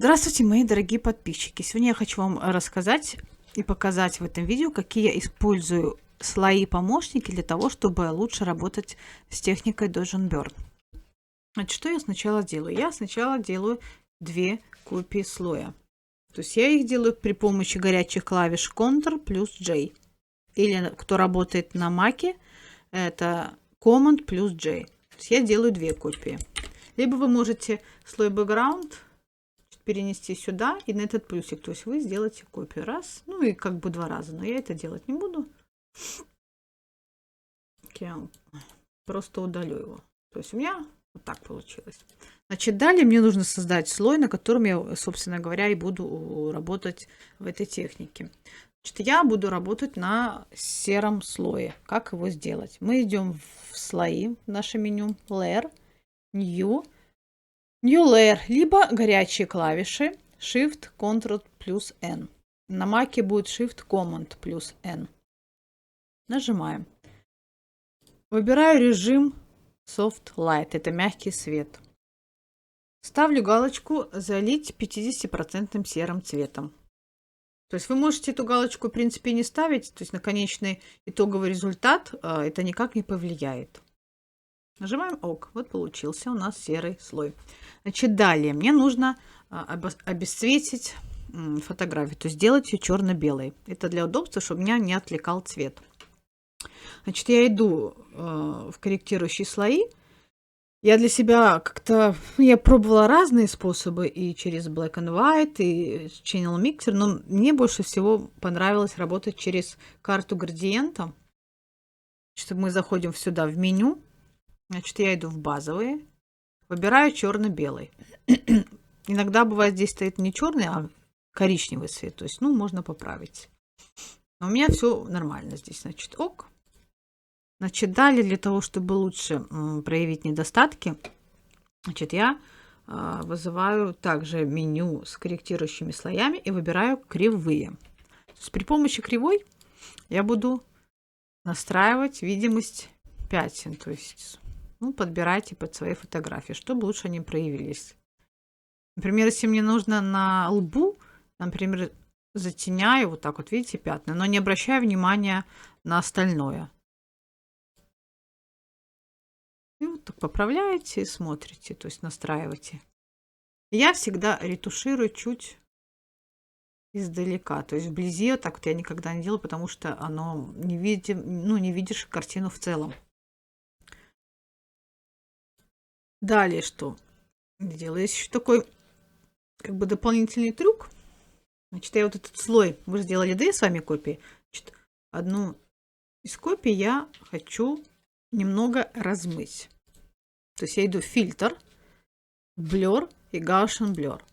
Здравствуйте, мои дорогие подписчики! Сегодня я хочу вам рассказать и показать в этом видео, какие я использую слои-помощники для того, чтобы лучше работать с техникой Dodge and Burn. Значит, что я сначала делаю? Я сначала делаю две копии слоя. То есть я их делаю при помощи горячих клавиш Ctrl плюс J. Или кто работает на Mac, это Command плюс J. То есть я делаю две копии. Либо вы можете слой Background перенести сюда и на этот плюсик. То есть вы сделаете копию раз, ну и как бы два раза. Но я это делать не буду. Я просто удалю его. То есть у меня вот так получилось. Значит, далее мне нужно создать слой, на котором я, собственно говоря, и буду работать в этой технике. Значит, я буду работать на сером слое. Как его сделать? Мы идем в слои, в наше меню, Layer, New Layer, либо горячие клавиши Shift, Ctrl плюс N. На Mac будет Shift, Command плюс N. Нажимаем. Выбираю режим Soft Light, это мягкий свет. Ставлю галочку «Залить 50% серым цветом». То есть вы можете эту галочку, в принципе, не ставить, то есть на конечный итоговый результат это никак не повлияет. Нажимаем ОК. Вот получился у нас серый слой. Значит, далее мне нужно обесцветить фотографию, то есть сделать ее черно-белой. Это для удобства, чтобы меня не отвлекал цвет. Значит, я иду в корректирующие слои. Я для себя как-то, я пробовала разные способы и через Black and White, и Channel Mixer, но мне больше всего понравилось работать через карту градиента. Значит, мы заходим сюда в меню. Значит, я иду в базовые, выбираю черно-белый. Иногда бывает здесь стоит не черный, а коричневый цвет. То есть, ну, можно поправить. Но у меня все нормально здесь. Значит, ок. Значит, далее для того, чтобы лучше проявить недостатки, значит, я вызываю также меню с корректирующими слоями и выбираю кривые. То есть при помощи кривой я буду настраивать видимость пятен. То есть, ну, подбирайте под свои фотографии, чтобы лучше они проявились. Например, если мне нужно на лбу, например, затеняю вот так вот, видите, пятна, но не обращаю внимания на остальное. И вот так поправляете и смотрите, то есть настраиваете. Я всегда ретуширую чуть издалека, то есть вблизи вот так вот я никогда не делаю, потому что оно не видим, ну, не видишь картину в целом. Далее что делаю? Есть еще такой как бы дополнительный трюк. Значит, я вот этот слой, мы же сделали две с вами копии. Значит, одну из копий я хочу немного размыть. То есть я иду в фильтр, блер и Gaussian блер.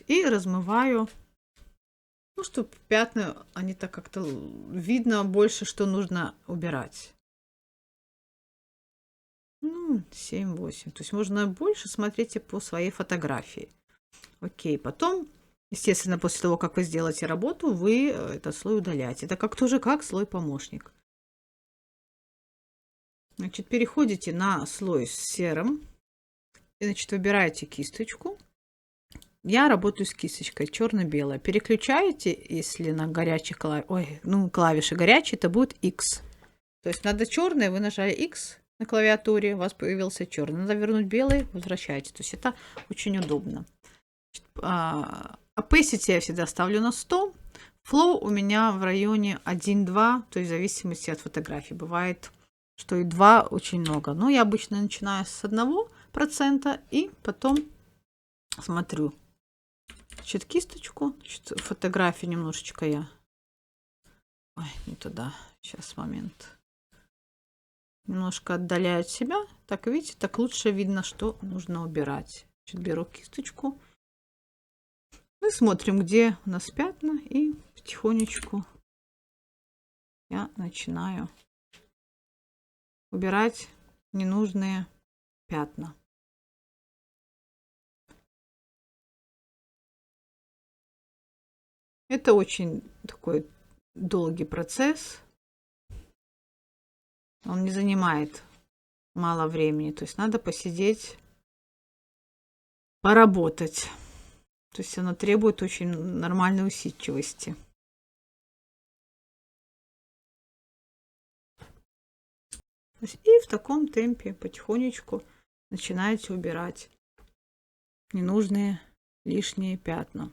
И размываю, ну, чтобы пятна, они так как-то видно больше, что нужно убирать. Ну, 7-8. То есть можно больше, смотрите по своей фотографии. Окей, потом, естественно, после того, как вы сделаете работу, вы этот слой удаляете. Это как тоже как слой-помощник. Значит, переходите на слой с серым. И, значит, выбираете кисточку. Я работаю с кисточкой черно-белая. Переключаете, если на горячих клавиши горячие, это будет X. То есть надо черное, вы нажали X на клавиатуре, у вас появился черный. Надо вернуть белый, возвращайте. То есть это очень удобно. Opacity я всегда ставлю на 100. Flow у меня в районе 1-2, то есть в зависимости от фотографии. Бывает, что и 2 очень много. Но я обычно начинаю с 1% и потом смотрю. Значит, кисточку. Значит, фотографию немножечко я... Ой, не туда. Сейчас, момент. Немножко отдаляю от себя. Так, видите, так лучше видно, что нужно убирать. Значит, беру кисточку. Мы смотрим, где у нас пятна. И потихонечку я начинаю убирать ненужные пятна. Это очень такой долгий процесс. Он не занимает мало времени. То есть надо посидеть, поработать. То есть она требует очень нормальной усидчивости. И в таком темпе потихонечку начинаете убирать ненужные лишние пятна.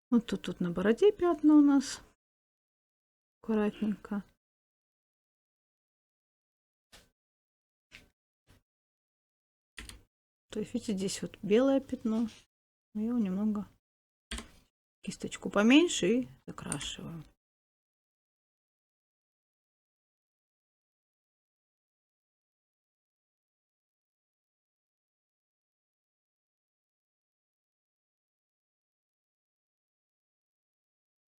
Вот тут на бороде пятна у нас. Аккуратненько. То есть, видите, здесь вот белое пятно. Я его немного кисточку поменьше и закрашиваю.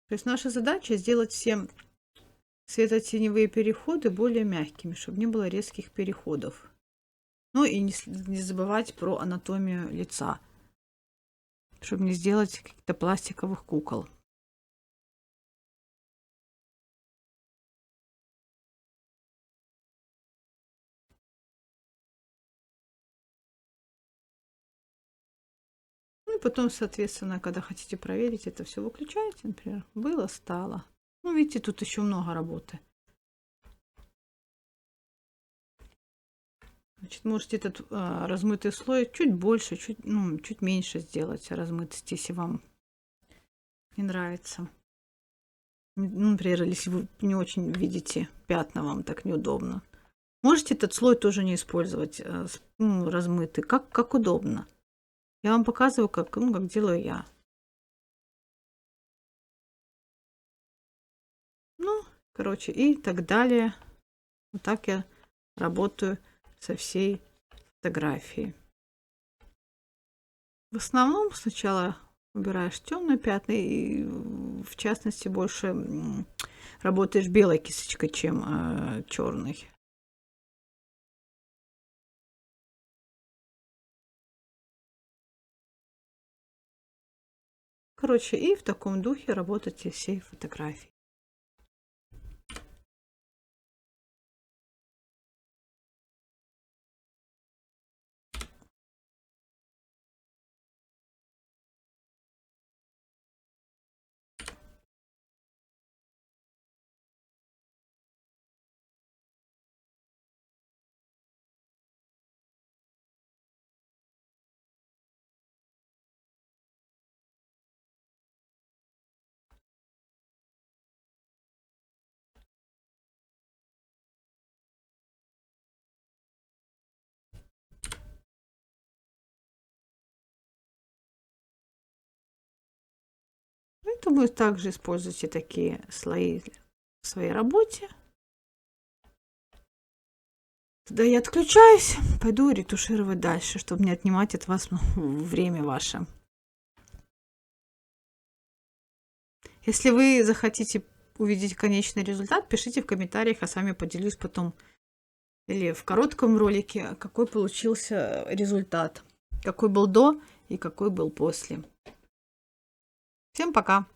То есть наша задача сделать все светотеневые переходы более мягкими, чтобы не было резких переходов. Ну и не забывать про анатомию лица, чтобы не сделать каких-то пластиковых кукол. Ну и потом, соответственно, когда хотите проверить, это все выключаете, например, было, стало. Ну, видите, тут еще много работы. Значит, можете этот размытый слой чуть больше, чуть меньше сделать размытости, если вам не нравится. Ну, например, если вы не очень видите пятна, вам так неудобно. Можете этот слой тоже не использовать размытый, как удобно. Я вам показываю, как делаю я. Ну, короче, и так далее. Вот так я работаю со всей фотографией. В основном сначала убираешь темные пятна и, в частности, больше работаешь белой кисточкой, чем черной. Короче, и в таком духе работайте всей фотографией. Поэтому вы также используйте такие слои в своей работе. Тогда я отключаюсь, пойду ретушировать дальше, чтобы не отнимать от вас время ваше. Если вы захотите увидеть конечный результат, пишите в комментариях, а с вами поделюсь потом или в коротком ролике, какой получился результат, какой был до и какой был после. Всем пока!